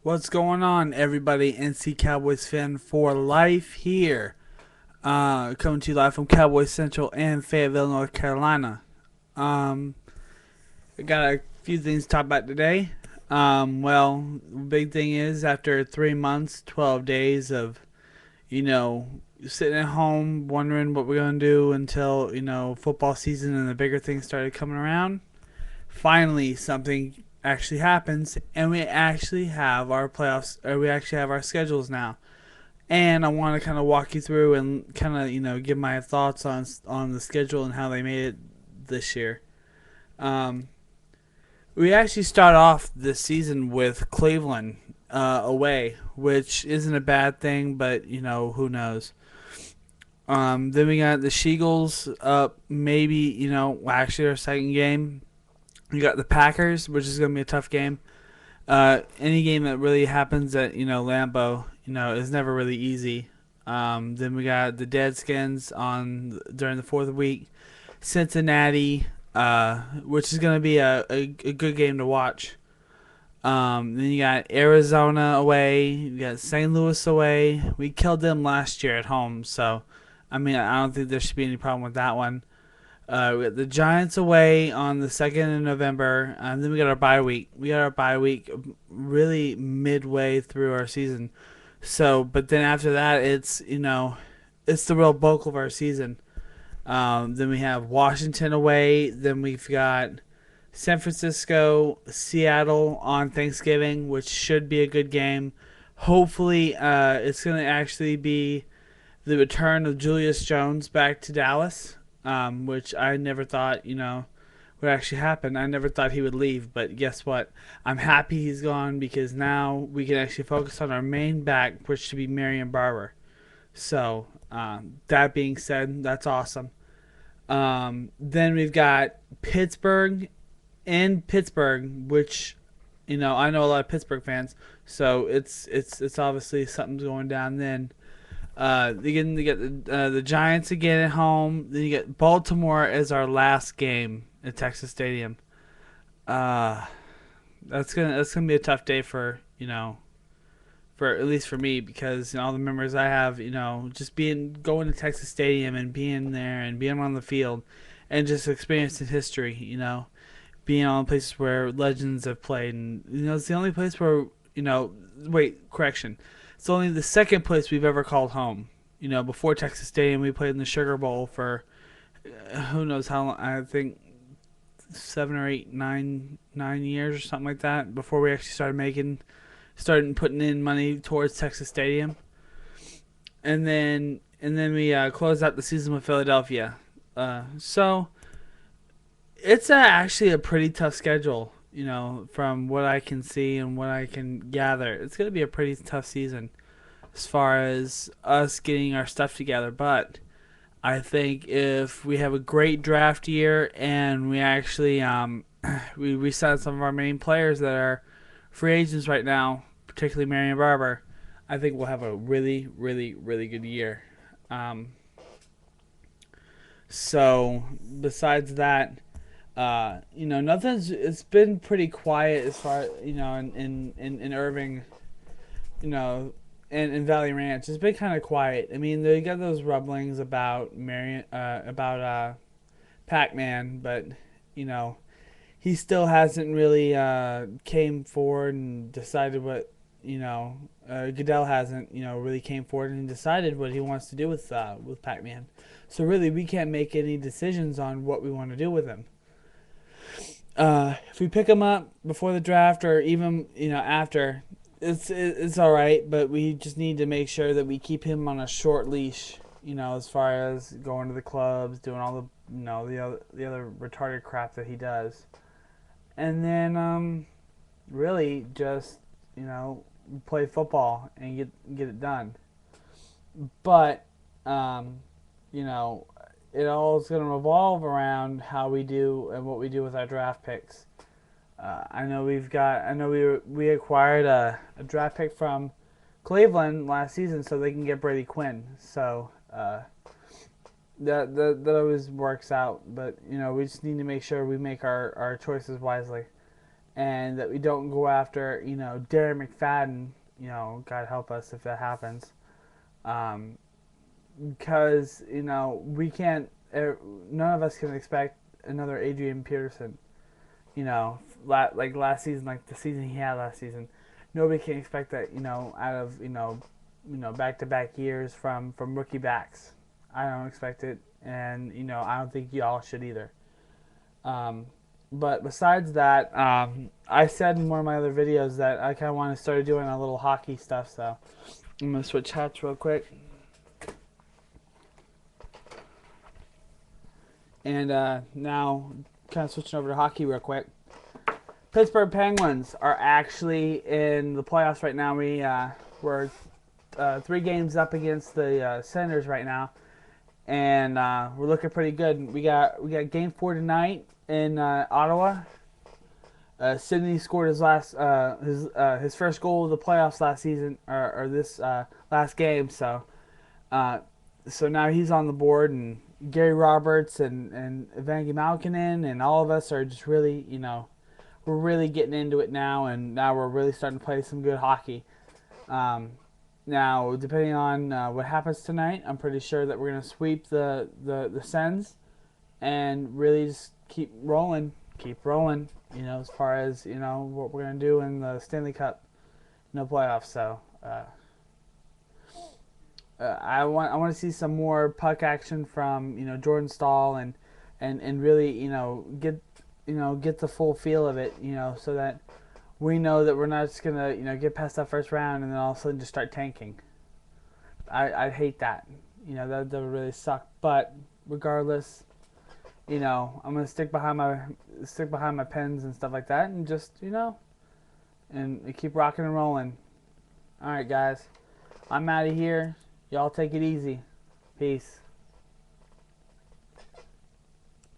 What's going on, everybody? NC Cowboys fan for life here. Coming to you live from Cowboys Central and Fayetteville, North Carolina. Um, I got a few things to talk about today. The big thing is after 3 months, 12 days of, you know, sitting at home wondering what we're going to do until, football season and the bigger things started coming around, finally something actually happens and we actually have our playoffs, or we actually have our schedules now. And I want to kind of walk you through and kind of give my thoughts on the schedule and how they made it this year. Um, we actually start off this season with Cleveland away, which isn't a bad thing, but who knows. Then we got the Sheagles up, maybe actually our second game. We got the Packers, which is going to be a tough game. Any game that really happens at Lambeau, is never really easy. Then we got the Deadskins on during the fourth week, Cincinnati, which is going to be a good game to watch. Then you got Arizona away, you got St. Louis away. We killed them last year at home, so I mean I don't think there should be any problem with that one. We got the Giants away on the 2nd of November. And then we got our bye week. We got our bye week really midway through our season. So, but then after that, it's the real bulk of our season. Then we have Washington away. Then we've got San Francisco, Seattle on Thanksgiving, which should be a good game. Hopefully, it's going to actually be the return of Julius Jones back to Dallas, which I never thought, would actually happen. I never thought he would leave, but guess what? I'm happy he's gone because now we can actually focus on our main back, which should be Marion Barber. So, that being said, that's awesome. Then we've got Pittsburgh in Pittsburgh, which I know a lot of Pittsburgh fans, so it's obviously something's going down then. Again, you get the Giants again at home. Then you get Baltimore as our last game at Texas Stadium. Uh, that's gonna be a tough day for for at least for me because all the memories I have, just being going to Texas Stadium and being there and being on the field and just experiencing history. Being on places where legends have played, and it's the only place where wait, correction. It's only the second place we've ever called home. Before Texas Stadium, we played in the Sugar Bowl for who knows how long. I think 7 or 8, 9 years or something like that before we actually started putting in money towards Texas Stadium, and then we closed out the season with Philadelphia. So it's actually a pretty tough schedule. From what I can see and what I can gather, it's going to be a pretty tough season as far as us getting our stuff together. But I think if we have a great draft year and we actually we resign some of our main players that are free agents right now, particularly Marion Barber, I think we'll have a really, really, really good year. Um, so besides that, nothing's. It's been pretty quiet as far in Irving, you know, in Valley Ranch. It's been kind of quiet. I mean, they got those rumblings about Pac-Man, but you know, he still hasn't really came forward and decided what Goodell hasn't really came forward and decided what he wants to do with Pac-Man. So really, we can't make any decisions on what we want to do with him. If we pick him up before the draft or even after, it's all right. But we just need to make sure that we keep him on a short leash. As far as going to the clubs, doing all the other retarded crap that he does, and then really just play football and get it done. But um, you know, it all is going to revolve around how we do and what we do with our draft picks. I know we acquired a draft pick from Cleveland last season so they can get Brady Quinn. So that always works out. But we just need to make sure we make our choices wisely. and that we don't go after, Darren McFadden. God help us if that happens. Because we can't. None of us can expect another Adrian Peterson. Like last season, like the season he had last season. Nobody can expect that. Out of back-to-back years from rookie backs. I don't expect it, and I don't think y'all should either. But besides that, I said in one of my other videos that I kind of want to start doing a little hockey stuff. So I'm gonna switch hats real quick. And now, kind of switching over to hockey real quick. Pittsburgh Penguins are actually in the playoffs right now. We're 3 games up against the Senators right now, and we're looking pretty good. We got Game 4 tonight in Ottawa. Sidney scored his first goal of the playoffs last season, or this last game. So now he's on the board, and Gary Roberts and Evander Malkinen and all of us are just really, we're really getting into it now, and now we're really starting to play some good hockey. Now, depending on what happens tonight, I'm pretty sure that we're going to sweep the Sens and really just keep rolling, as far as, what we're going to do in the Stanley Cup, playoffs. So, I want to see some more puck action from Jordan Staal and really get the full feel of it, so that we know that we're not just gonna get past that first round and then all of a sudden just start tanking. I'd hate that. That would really suck. But regardless, I'm gonna stick behind my pens and stuff like that, and just and keep rocking and rolling. All right, guys, I'm out of here. Y'all take it easy. Peace.